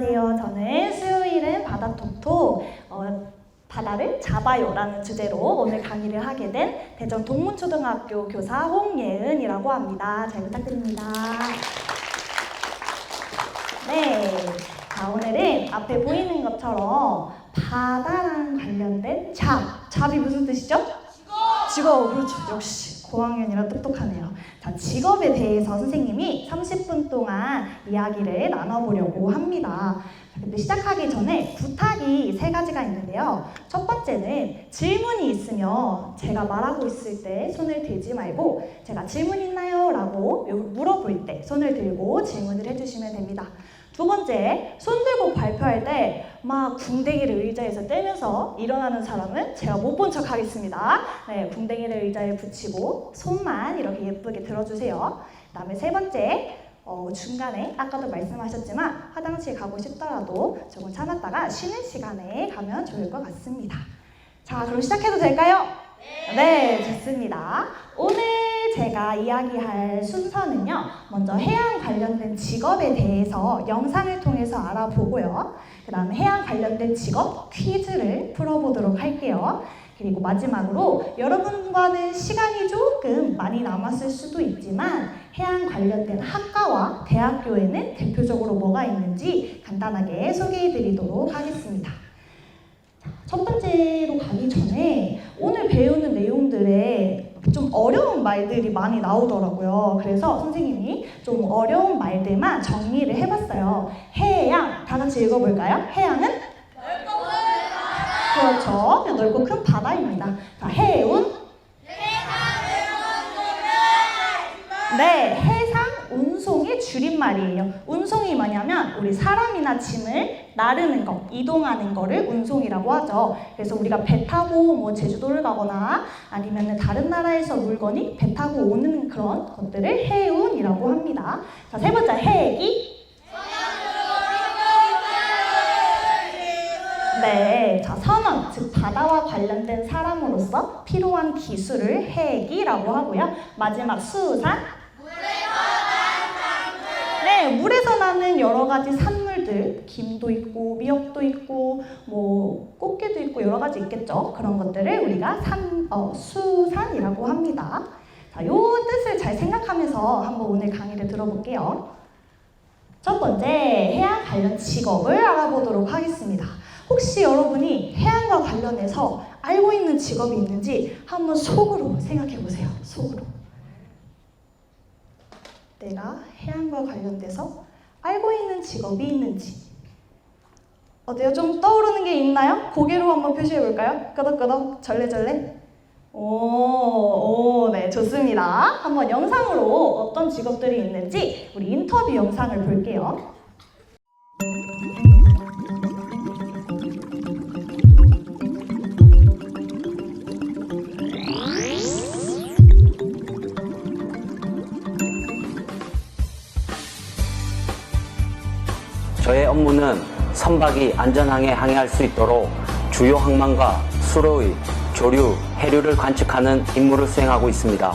안녕하세요. 저는 수요일은 바다톡톡 바다를 잡아요 라는 주제로 오늘 강의를 하게 된 대전 동문초등학교 교사 홍예은이라고 합니다. 잘 부탁드립니다. 네, 자, 오늘은 앞에 보이는 것처럼 바다랑 관련된 잡이 무슨 뜻이죠? 직업, 그렇죠. 역시 고학년이라 똑똑하네요. 자, 직업에 대해서 선생님이 30분 동안 이야기를 나눠보려고 합니다. 자, 근데 시작하기 전에 부탁이 3가지가 있는데요. 첫 번째는 질문이 있으면 제가 말하고 있을 때 손을 들지 말고 제가 질문 있나요? 라고 물어볼 때 손을 들고 질문을 해주시면 됩니다. 두 번째, 손 들고 발표할 때 막 궁뎅이를 의자에서 떼면서 일어나는 사람은 제가 못 본 척 하겠습니다. 네, 궁뎅이를 의자에 붙이고 손만 이렇게 예쁘게 들어주세요. 그 다음에 세 번째, 중간에 아까도 말씀하셨지만 화장실 가고 싶더라도 조금 참았다가 쉬는 시간에 가면 좋을 것 같습니다. 자, 그럼 시작해도 될까요? 네, 좋습니다. 오늘 제가 이야기할 순서는요, 먼저 해양 관련된 직업에 대해서 영상을 통해서 알아보고요. 그 다음에 해양 관련된 직업 퀴즈를 풀어보도록 할게요. 그리고 마지막으로 여러분과는 시간이 조금 많이 남았을 수도 있지만 해양 관련된 학과와 대학교에는 대표적으로 뭐가 있는지 간단하게 소개해드리도록 하겠습니다. 첫 번째로 가기 전에 오늘 배우는 내용들에 좀 어려운 말들이 많이 나오더라고요. 그래서 선생님이 좀 어려운 말들만 정리를 해봤어요. 해양, 다 같이 읽어볼까요? 해양은? 넓고 큰 바다. 그렇죠. 넓고 큰 바다입니다. 자, 해운? 네, 해상 운송의 줄임말이에요. 운송이 뭐냐면 우리 사람이나 짐을 나르는 거, 이동하는 거를 운송이라고 하죠. 그래서 우리가 배 타고 뭐 제주도를 가거나 아니면 다른 나라에서 물건이 배 타고 오는 그런 것들을 해운이라고 합니다. 자, 세 번째, 해기. 네, 자, 선원, 즉 바다와 관련된 사람으로서 필요한 기술을 해기라고 하고요. 마지막, 수산. 네, 물에서 나는 여러 가지 산물들, 김도 있고 미역도 있고 뭐 꽃게도 있고 여러 가지 있겠죠. 그런 것들을 우리가 수산이라고 합니다. 자, 요 뜻을 잘 생각하면서 한번 오늘 강의를 들어볼게요. 첫 번째, 해양 관련 직업을 알아보도록 하겠습니다. 혹시 여러분이 해양과 관련해서 알고 있는 직업이 있는지 한번 속으로 생각해 보세요. 속으로. 내가 해양과 관련돼서 알고 있는 직업이 있는지. 어때요? 좀 떠오르는 게 있나요? 고개로 한번 표시해 볼까요? 끄덕끄덕, 절레절레. 네, 좋습니다. 한번 영상으로 어떤 직업들이 있는지 우리 인터뷰 영상을 볼게요. 저의 업무는 선박이 안전하게 항해할 수 있도록 주요 항만과 수로의 조류, 해류를 관측하는 임무를 수행하고 있습니다.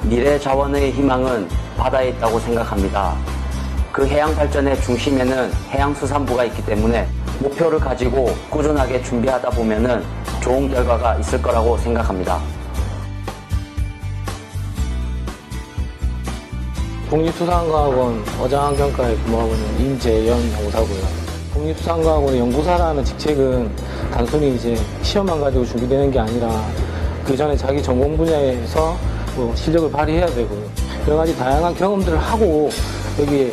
미래 자원의 희망은 바다에 있다고 생각합니다. 그 해양 발전의 중심에는 해양수산부가 있기 때문에 목표를 가지고 꾸준하게 준비하다 보면은 좋은 결과가 있을 거라고 생각합니다. 국립수산과학원 어장환경과에 근무하고 있는 임재영 연구사고요. 국립수산과학원의 연구사라는 직책은 단순히 이제 시험만 가지고 준비되는 게 아니라 그 전에 자기 전공 분야에서 뭐 실력을 발휘해야 되고요. 여러 가지 다양한 경험들을 하고 여기에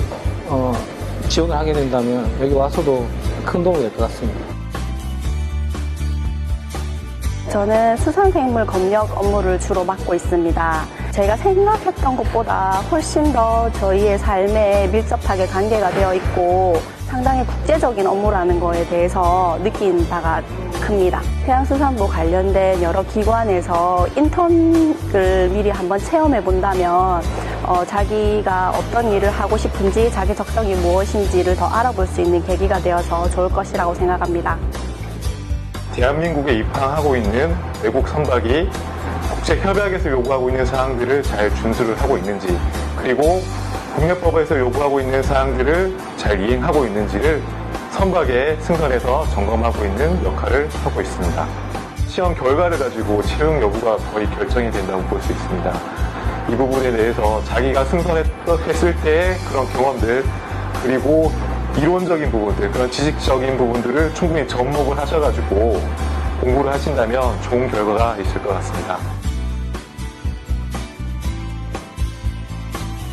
지원을 하게 된다면 여기 와서도 큰 도움이 될 것 같습니다. 저는 수산생물 검역 업무를 주로 맡고 있습니다. 제가 생각했던 것보다 훨씬 더 저희의 삶에 밀접하게 관계가 되어 있고 상당히 국제적인 업무라는 거에 대해서 느낀 바가 큽니다. 해양수산부 관련된 여러 기관에서 인턴을 미리 한번 체험해 본다면 자기가 어떤 일을 하고 싶은지 자기 적성이 무엇인지를 더 알아볼 수 있는 계기가 되어서 좋을 것이라고 생각합니다. 대한민국에 입항하고 있는 외국 선박이 국제협약에서 요구하고 있는 사항들을 잘 준수를 하고 있는지, 그리고 국내법에서 요구하고 있는 사항들을 잘 이행하고 있는지를 선박에 승선해서 점검하고 있는 역할을 하고 있습니다. 시험 결과를 가지고 채용 여부가 거의 결정이 된다고 볼 수 있습니다. 이 부분에 대해서 자기가 승선했을 때의 그런 경험들, 그리고 이론적인 부분들, 그런 지식적인 부분들을 충분히 접목을 하셔가지고 공부를 하신다면 좋은 결과가 있을 것 같습니다.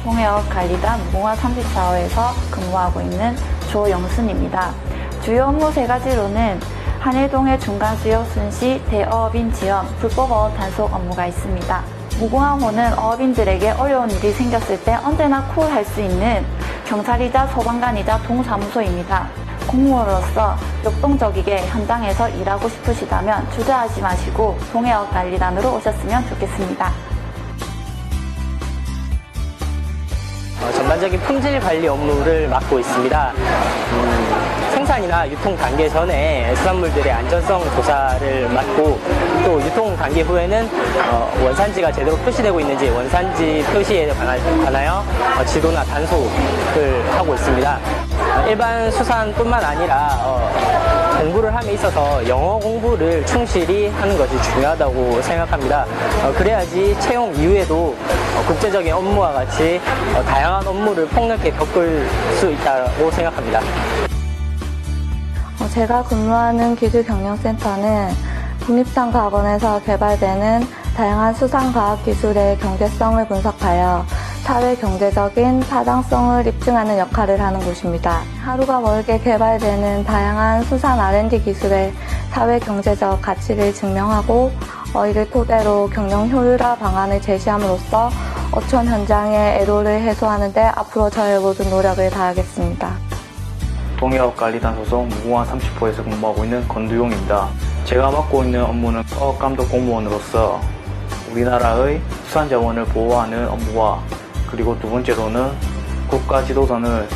동해역 관리단 무궁화 34호에서 근무하고 있는 조영순입니다. 주요 업무 세 가지로는 한일동해 중간수역 순시 대어업인 지원, 불법어업 단속 업무가 있습니다. 무궁화호는 어업인들에게 어려운 일이 생겼을 때 언제나 콜할 수 있는 경찰이자 소방관이자 동사무소입니다. 공무원으로서 역동적이게 현장에서 일하고 싶으시다면 주저하지 마시고 동해역 관리단으로 오셨으면 좋겠습니다. 전반적인 품질 관리 업무를 맡고 있습니다. 생산이나 유통 단계 전에 수산물들의 안전성 조사를 맡고 또 유통 단계 후에는 원산지가 제대로 표시되고 있는지 원산지 표시에 관하여 지도나 단속을 하고 있습니다. 일반 수산뿐만 아니라 공부를 함에 있어서 영어 공부를 충실히 하는 것이 중요하다고 생각합니다. 그래야지 채용 이후에도 국제적인 업무와 같이 다양한 업무를 폭넓게 겪을 수 있다고 생각합니다. 제가 근무하는 기술경영센터는 국립수산과학원에서 개발되는 다양한 수산과학 기술의 경제성을 분석하여 사회 경제적인 타당성을 입증하는 역할을 하는 곳입니다. 하루가 멀게 개발되는 다양한 수산 R&D 기술의 사회 경제적 가치를 증명하고 이를 토대로 경영 효율화 방안을 제시함으로써 어촌 현장의 애로를 해소하는 데 앞으로 저의 모든 노력을 다하겠습니다. 동해역 관리단 소속 무궁화 30호에서 근무하고 있는 권두용입니다. 제가 맡고 있는 업무는 어업감독 공무원으로서 우리나라의 수산자원을 보호하는 업무와 그리고 두 번째로는 국가 지도선을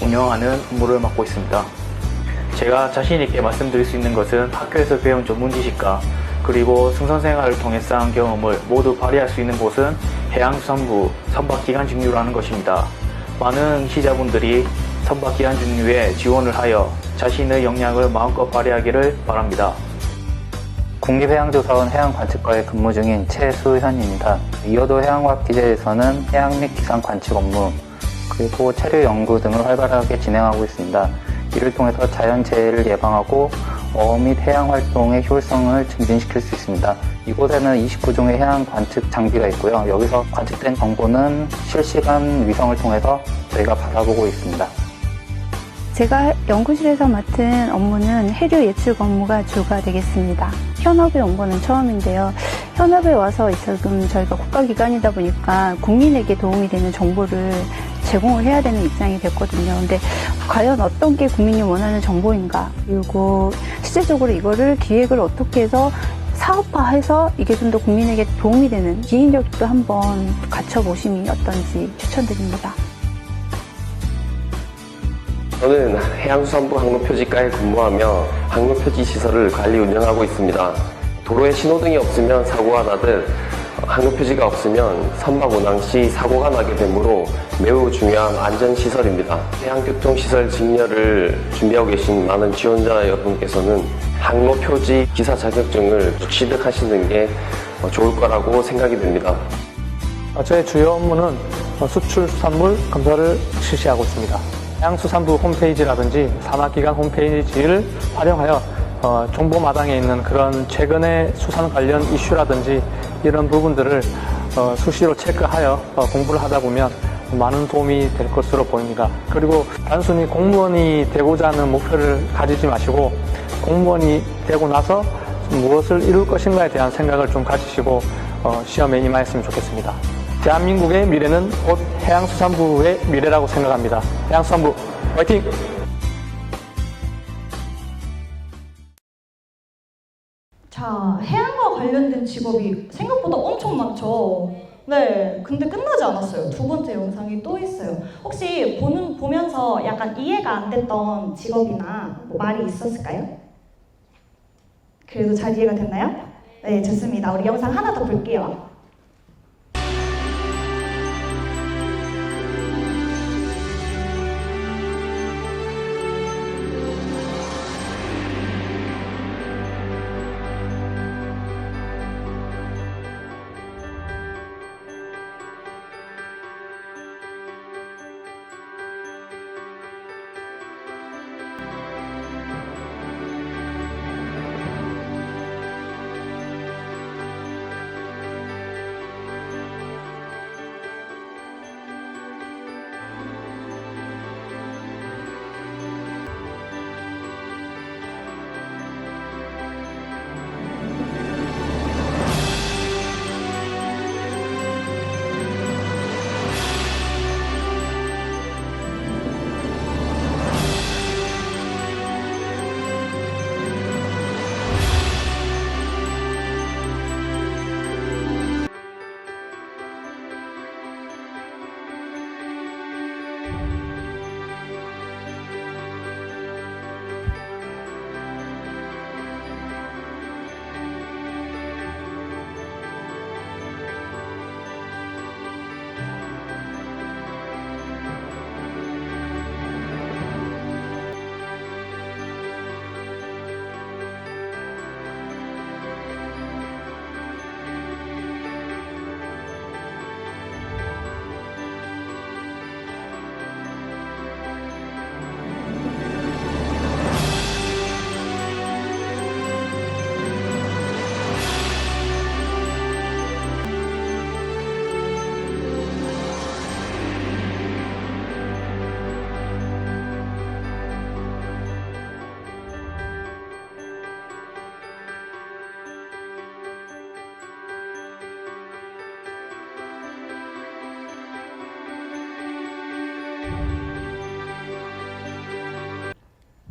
운영하는 업무를 맡고 있습니다. 제가 자신 있게 말씀드릴 수 있는 것은 학교에서 배운 전문 지식과 그리고 승선 생활을 통해 쌓은 경험을 모두 발휘할 수 있는 곳은 해양수산부 선박기간직류라는 것입니다. 많은 기자분들이 선박기간직류에 지원을 하여 자신의 역량을 마음껏 발휘하기를 바랍니다. 국립해양조사원 해양관측과에 근무 중인 최수현입니다. 이어도 해양과학 기재에서는 해양 및 기상 관측 업무, 그리고 체류 연구 등을 활발하게 진행하고 있습니다. 이를 통해서 자연재해를 예방하고 어업 및 해양 활동의 효율성을 증진시킬 수 있습니다. 이곳에는 29종의 해양 관측 장비가 있고요. 여기서 관측된 정보는 실시간 위성을 통해서 저희가 받아보고 있습니다. 제가 연구실에서 맡은 업무는 해류 예측 업무가 주가 되겠습니다. 현업에 온 거는 처음인데요. 현업에 와서 지금 저희가 국가기관이다 보니까 국민에게 도움이 되는 정보를 제공을 해야 되는 입장이 됐거든요. 근데 과연 어떤 게 국민이 원하는 정보인가, 그리고 실질적으로 이거를 기획을 어떻게 해서 사업화해서 이게 좀 더 국민에게 도움이 되는 기인력도 한번 갖춰보심이 어떤지 추천드립니다. 저는 해양수산부 항로표지과에 근무하며 항로표지 시설을 관리 운영하고 있습니다. 도로에 신호등이 없으면 사고가 나듯 항로표지가 없으면 선박 운항 시 사고가 나게 되므로 매우 중요한 안전시설입니다. 해양교통시설 직렬을 준비하고 계신 많은 지원자 여러분께서는 항로표지 기사 자격증을 취득하시는 게 좋을 거라고 생각이 됩니다. 저의 주요 업무는 수출수산물 검사를 실시하고 있습니다. 해양수산부 홈페이지라든지 산하기관 홈페이지를 활용하여 정보마당에 있는 그런 최근의 수산 관련 이슈라든지 이런 부분들을 수시로 체크하여 공부를 하다 보면 많은 도움이 될 것으로 보입니다. 그리고 단순히 공무원이 되고자 하는 목표를 가지지 마시고 공무원이 되고 나서 무엇을 이룰 것인가에 대한 생각을 좀 가지시고 시험에 임하였으면 좋겠습니다. 대한민국의 미래는 곧 해양수산부의 미래라고 생각합니다. 해양수산부 화이팅! 자, 해양과 관련된 직업이 생각보다 엄청 많죠. 네, 근데 끝나지 않았어요. 두 번째 영상이 또 있어요. 혹시 보면서 약간 이해가 안 됐던 직업이나 말이 있었을까요? 그래도 잘 이해가 됐나요? 네, 좋습니다. 우리 영상 하나 더 볼게요.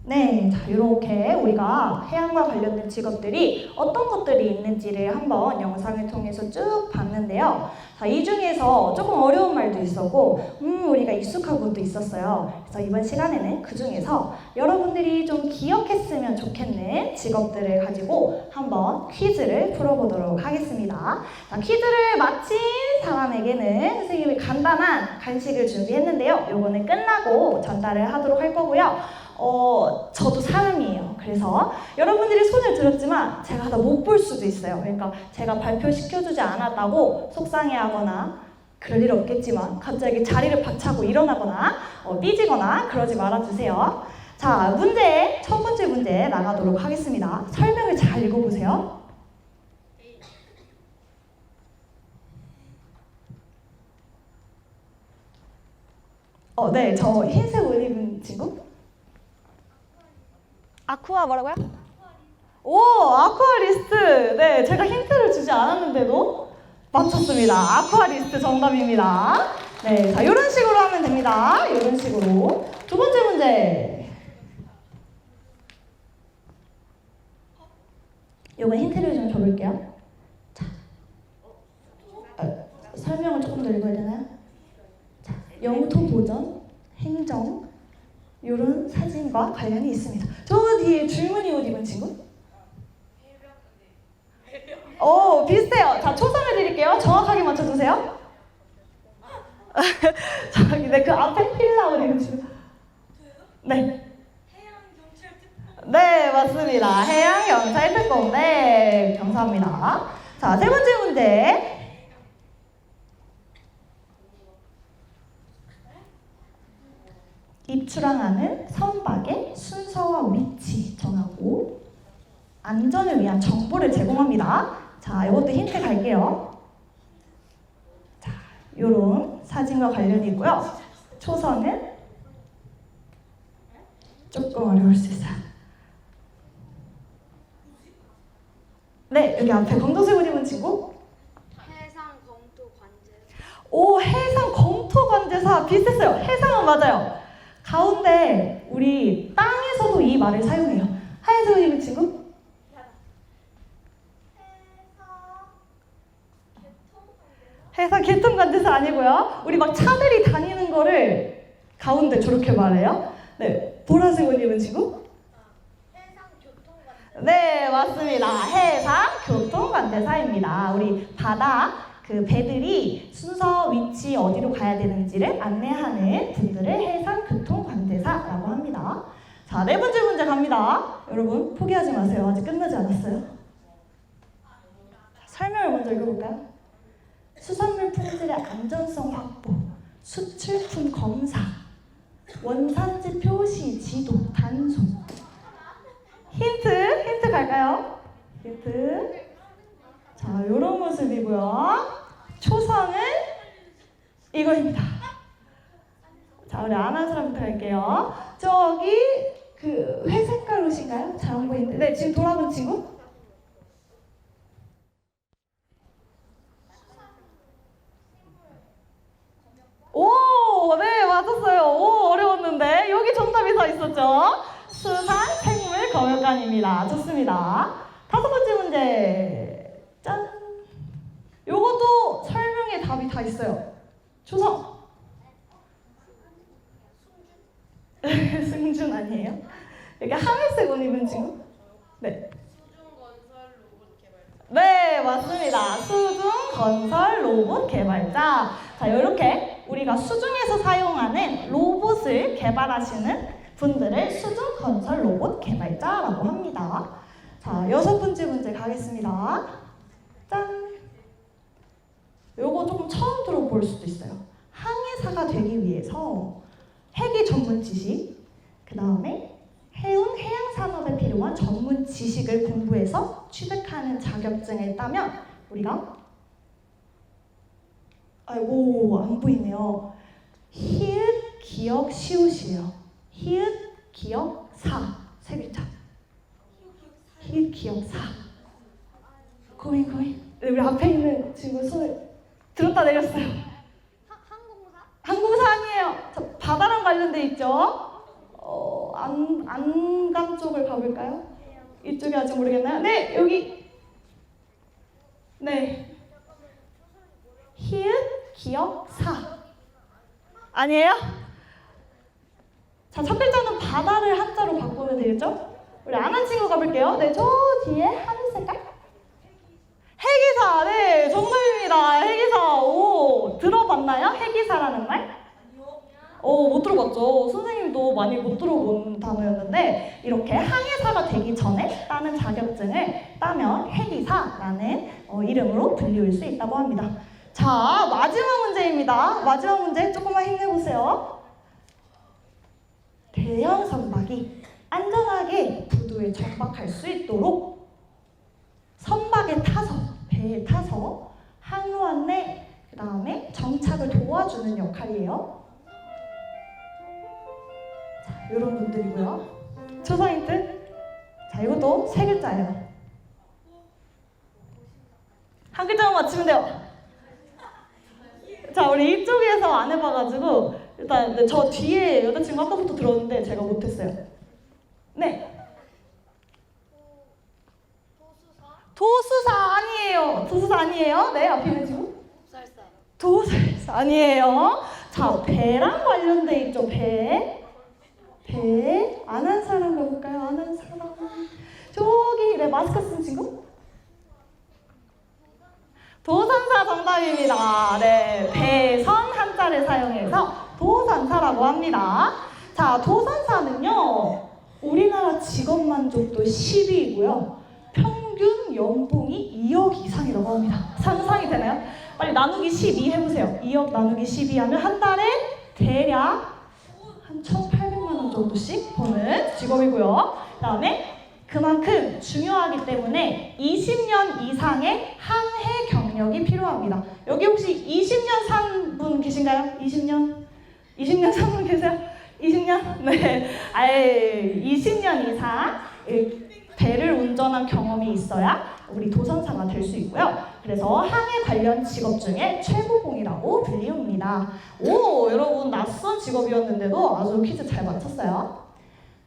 네, 자, 이렇게 우리가 해양과 관련된 직업들이 어떤 것들이 있는지를 한번 영상을 통해서 쭉 봤는데요. 자, 이 중에서 조금 어려운 말도 있었고, 우리가 익숙한 것도 있었어요. 그래서 이번 시간에는 그 중에서 여러분들이 좀 기억했으면 좋겠는 직업들을 가지고 한번 퀴즈를 풀어보도록 하겠습니다. 자, 퀴즈를 마친 사람에게는 선생님이 간단한 간식을 준비했는데요. 요거는 끝나고 전달을 하도록 할 거고요. 저도 사람이에요. 그래서 여러분들이 손을 들었지만 제가 하다 못 볼 수도 있어요. 그러니까 제가 발표시켜주지 않았다고 속상해하거나 그럴 일 없겠지만 갑자기 자리를 박차고 일어나거나 삐지거나 그러지 말아주세요. 자, 첫 번째 문제 나가도록 하겠습니다. 설명을 잘 읽어보세요. 네, 저 흰색 옷 입은 친구? 아쿠아 뭐라고요? 오, 아쿠아리스트. 네, 제가 힌트를 주지 않았는데도 맞췄습니다. 아쿠아리스트 정답입니다. 네, 자, 이런 식으로 하면 됩니다. 이런 식으로. 두 번째 문제. 요거 힌트를 좀 줘볼게요. 자, 설명을 조금 더 읽어야 되나요? 자, 영토 보전, 행정, 이런 사진과 관련이 있습니다. 저 뒤에 줄무늬 옷 입은 친구? 비슷해요. 자, 초성을 드릴게요. 정확하게 맞춰주세요. 저기, 네, 그 앞에 필라 옷 입은 친구. 네. 네, 맞습니다. 해양경찰특공. 네, 감사합니다. 자, 세 번째 문제. 입출항하는 선박의 순서와 위치 정하고 안전을 위한 정보를 제공합니다. 자, 이것도 힌트 갈게요. 자, 요런 사진과 관련이 있고요. 초성은 조금 어려울 수 있어요. 네, 여기 앞에 검정색 옷 입은 친구. 오, 해상검토관제사 비슷했어요. 해상은 맞아요. 가운데 우리 땅에서도 이 말을 사용해요. 하얀색 옷 입은 친구? 해상 개통관제사 아니고요. 우리 막 차들이 다니는 거를 가운데 저렇게 말해요. 네, 보라색 옷 입은 친구? 네, 맞습니다. 해상교통관제사입니다. 우리 바다 그 배들이 순서, 위치, 어디로 가야 되는지를 안내하는 분들을 해상교통관제사라고 합니다. 자, 네 번째 문제 갑니다. 여러분, 포기하지 마세요. 아직 끝나지 않았어요. 설명을 먼저 읽어볼까요? 수산물 품질의 안전성 확보, 수출품 검사, 원산지 표시, 지도, 단속. 힌트 갈까요? 힌트. 자, 요런 모습이고요. 초성은 이거입니다. 자, 우리 안 한 사람부터 갈게요. 저기 그 회색깔 옷인가요? 잘 안 보이는데. 네, 지금 돌아본 친구? 오, 네, 맞았어요. 오, 어려웠는데 여기 정답이 서 있었죠? 수산생물검역관입니다. 좋습니다. 다섯 번째 문제. 짠. 요것도 설명에 답이 다 있어요. 초성. 승준 아니에요? 여기 하늘색 옷 입은 친구? 네. 네, 맞습니다. 수중건설 로봇 개발자. 자, 이렇게 우리가 수중에서 사용하는 로봇을 개발하시는 분들을 수중건설 로봇 개발자라고 합니다. 자, 여섯 번째 문제 가겠습니다. 짠! 요거 조금 처음 들어볼 수도 있어요. 항해사가 되기 위해서 해기 전문 지식, 그 다음에 해양산업에 필요한 전문 지식을 공부해서 취득하는 자격증을 따면 우리가 아이고 안 보이네요. 히읗, 기역, 시옷이에요. 히읗, 기역, 사. 세 글자. 히읗, 기역, 사. 고민. 네, 우리 앞에 있는 친구 손을 들었다 내렸어요. 항공사 아니에요. 저 바다랑 관련돼 있죠? 안 가볼까요? 이쪽이 아직 모르겠나요? 네, 여기. 네. 히읗, 기역, 사. 아니에요? 자, 첫 글자는 바다를 한자로 바꾸면 되겠죠? 우리 아는 친구 가볼게요. 네, 저 뒤에 하늘 색깔. 해기사, 네, 정답입니다. 해기사. 오, 들어봤나요? 해기사라는 말? 못 들어봤죠. 선생님도 많이 못 들어본 단어였는데 이렇게 항해사가 되기 전에 따는 자격증을 따면 해기사라는 이름으로 불리울 수 있다고 합니다. 자, 마지막 문제입니다. 마지막 문제 조금만 힘내보세요. 대형 선박이 안전하게 부두에 정박할 수 있도록 선박에 타서, 배에 타서 항로 안내, 그 다음에 정착을 도와주는 역할이에요. 자, 이런 분들이고요. 초성 힌트. 자, 이것도 세 글자예요. 한 글자만 맞추면 돼요. 자, 우리 이쪽에서 안 해봐가지고 일단 저 뒤에 여자친구 아까부터 들었는데 제가 못했어요. 네. 도수사 아니에요. 도수사 아니에요. 네, 앞에 있는 친구. 도살사 아니에요. 자, 배랑 관련돼 있죠. 배. 안 한 사람 가볼까요? 안 한 사람. 저기, 네, 마스크 쓴 친구? 도선사 정답입니다. 네, 배선 한자를 사용해서 도선사라고 합니다. 자, 도선사는요, 우리나라 직업 만족도 10위이고요. 평균 연봉이 2억 이상이라고 합니다. 상상이 되나요? 빨리 나누기 12 해보세요. 2억 나누기 12 하면 한 달에 대략 한 1,800만 원 정도씩 버는 직업이고요. 그 다음에 그만큼 중요하기 때문에 20년 이상의 항해 경력이 필요합니다. 여기 혹시 20년 산 분 계신가요? 20년 산 분 계세요? 20년? 네. 20년 이상 배를 운전한 경험이 있어야 우리 도선사가 될 수 있고요. 그래서 항해 관련 직업 중에 최고봉이라고 불리웁니다. 오, 여러분 낯선 직업이었는데도 아주 퀴즈 잘 맞췄어요.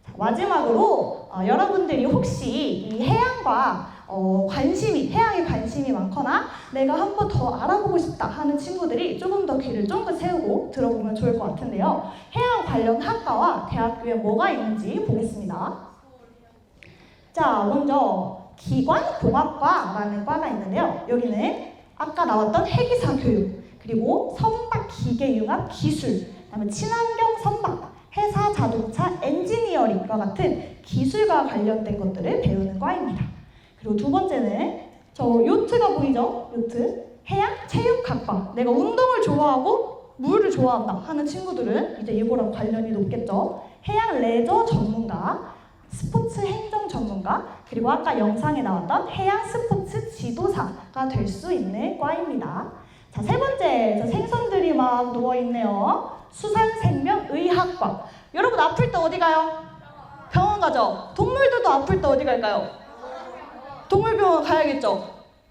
자, 마지막으로 여러분들이 혹시 이 해양과 해양에 관심이 많거나 내가 한 번 더 알아보고 싶다 하는 친구들이 조금 더 귀를 쫑긋 세우고 들어보면 좋을 것 같은데요. 해양 관련 학과와 대학교에 뭐가 있는지 보겠습니다. 자, 먼저 기관공학과라는 과가 있는데요. 여기는 아까 나왔던 해기사 교육, 그리고 선박 기계융합 기술, 그다음에 친환경 선박, 회사 자동차 엔지니어링과 같은 기술과 관련된 것들을 배우는 과입니다. 그리고 두 번째는 저 요트가 보이죠? 요트. 해양 체육학과. 내가 운동을 좋아하고 물을 좋아한다 하는 친구들은 이제 이거랑 관련이 높겠죠. 해양 레저 전문가, 스포츠 행정 전문가, 그리고 아까 영상에 나왔던 해양 스포츠 지도사가 될 수 있는 과입니다. 자, 세 번째, 저 생선들이 막 누워있네요. 수산생명의학과. 여러분 아플 때 어디 가요? 병원 가죠? 동물들도 아플 때 어디 갈까요? 동물병원 가야겠죠?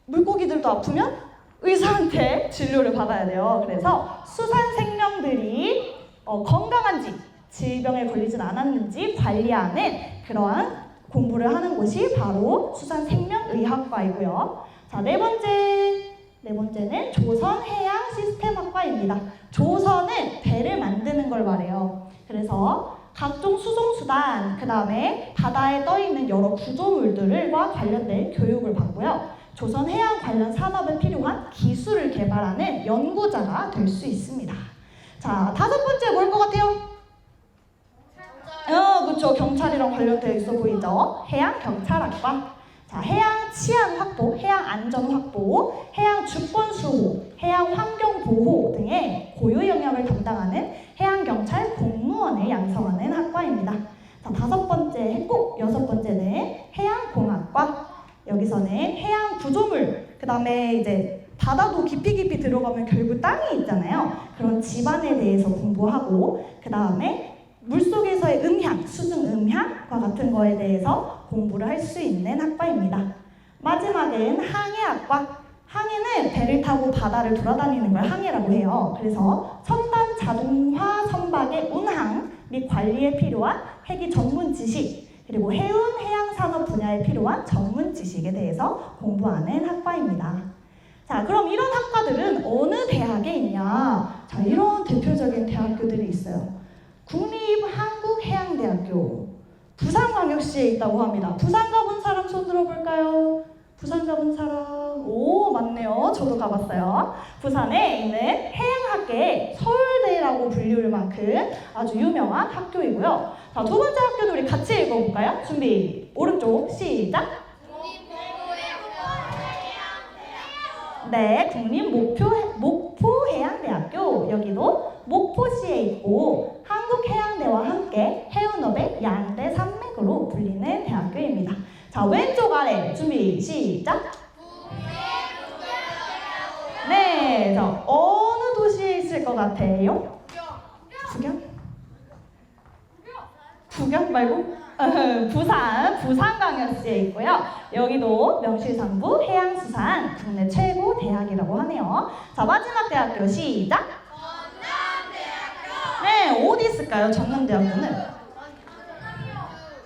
물고기들도 아프면 의사한테 진료를 받아야 돼요. 그래서 수산생명들이 건강한지, 질병에 걸리진 않았는지 관리하는 그러한 공부를 하는 곳이 바로 수산생명의학과이고요. 자, 네 번째는 조선해양시스템학과입니다. 조선은 배를 만드는 걸 말해요. 그래서 각종 수송수단, 그 다음에 바다에 떠있는 여러 구조물들과 관련된 교육을 받고요. 조선해양 관련 산업에 필요한 기술을 개발하는 연구자가 될 수 있습니다. 자, 다섯 번째 뭘 것 같아요? 그렇죠. 경찰이랑 관련되어 있어 보이죠? 해양경찰학과. 자, 해양 치안 확보, 해양 안전 확보, 해양 주권 수호, 해양 환경 보호 등의 고유 영역을 담당하는 해양경찰 공무원을 양성하는 학과입니다. 자, 다섯 번째 했고 여섯 번째는 해양공학과. 여기서는 해양 구조물, 그 다음에 이제 바다도 깊이 들어가면 결국 땅이 있잖아요. 그런 지반에 대해서 공부하고, 그 다음에 물속에서의 음향, 수중 음향과 같은 거에 대해서 공부를 할 수 있는 학과입니다. 마지막은 항해학과. 항해는 배를 타고 바다를 돌아다니는 걸 항해라고 해요. 그래서 첨단 자동화 선박의 운항 및 관리에 필요한 해기 전문 지식, 그리고 해운 해양산업 분야에 필요한 전문 지식에 대해서 공부하는 학과입니다. 자, 그럼 이런 학과들은 어느 대학에 있냐? 자, 이런 대표적인 대학교들이 있어요. 국립한국해양대학교, 부산광역시에 있다고 합니다. 부산 가본 사람 손 들어볼까요? 부산 가본 사람? 오, 맞네요. 저도 가봤어요. 부산에 있는 해양학계의 서울대라고 불릴 만큼 아주 유명한 학교이고요. 자, 두 번째 학교도 우리 같이 읽어볼까요? 준비, 오른쪽 시작! 네, 국립목포해양대학교, 여기도 목포시에 있고 한국해양대와 함께 해운업의 양대 산맥으로 불리는 대학교입니다. 자, 왼쪽 아래 준비 시작! 네, 자, 어느 도시에 있을 것 같아요? 구경? 구경 말고? 부산광역시에 있고요. 여기도 명실상부 해양수산 국내 최고 대학이라고 하네요. 자, 마지막 대학교 시작! 전남대학교! 네, 어디 있을까요? 전남대학교는?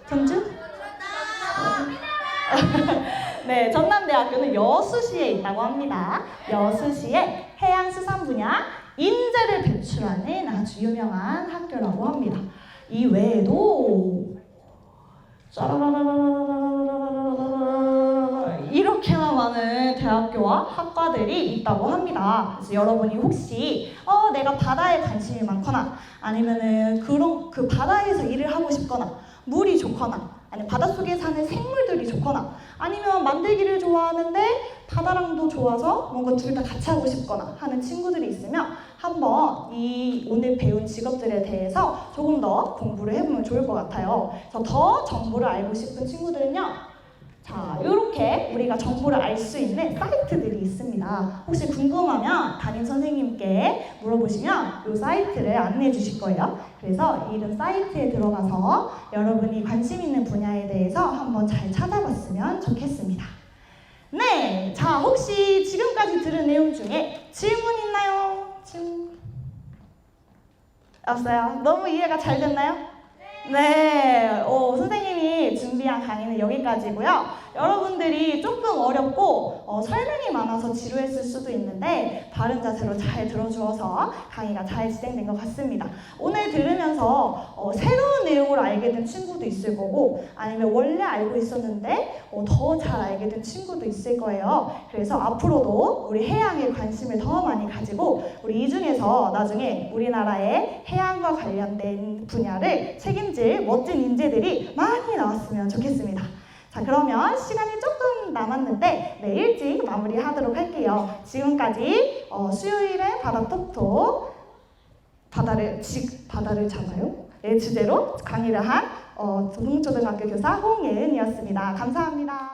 전주? 네, 전남대학교는 여수시에 있다고 합니다. 여수시의 해양수산 분야 인재를 배출하는 아주 유명한 학교라고 합니다. 이 외에도 이렇게나 많은 대학교와 학과들이 있다고 합니다. 그래서 여러분이 혹시 내가 바다에 관심이 많거나 아니면은 그 바다에서 일을 하고 싶거나 물이 좋거나 아니면 바닷속에 사는 생물들이 좋거나 아니면 만들기를 좋아하는데 바다랑도 좋아서 뭔가 둘 다 같이 하고 싶거나 하는 친구들이 있으면 한번 이 오늘 배운 직업들에 대해서 조금 더 공부를 해보면 좋을 것 같아요. 그래서 더 정보를 알고 싶은 친구들은요. 자, 이렇게 우리가 정보를 알 수 있는 사이트들이 있습니다. 혹시 궁금하면 담임 선생님께 물어보시면 이 사이트를 안내해 주실 거예요. 그래서 이런 사이트에 들어가서 여러분이 관심 있는 분야에 대해서 한번 잘 찾아봤으면 좋겠습니다. 네, 자, 혹시 지금까지 들은 내용 중에 질문 있나요? 질문? 없어요? 너무 이해가 잘 됐나요? 네, 선생님이 준비한 강의는 여기까지고요. 여러분들이 조금 어렵고 설명이 많아서 지루했을 수도 있는데 바른 자세로 잘 들어주어서 강의가 잘 진행된 것 같습니다. 오늘 들으면서 새로운 내용을 알게 된 친구도 있을 거고 아니면 원래 알고 있었는데 더 잘 알게 된 친구도 있을 거예요. 그래서 앞으로도 우리 해양에 관심을 더 많이 가지고 우리 이 중에서 나중에 우리나라의 해양과 관련된 분야를 책임질 멋진 인재들이 많이 나왔으면 좋겠습니다. 자, 그러면 시간이 조금 남았는데 일찍 마무리하도록 할게요. 지금까지 수요일에 바다톡톡 바다를 잡아요? 네, 주제로 강의를 한 동초등학교 교사 홍예은이었습니다. 감사합니다.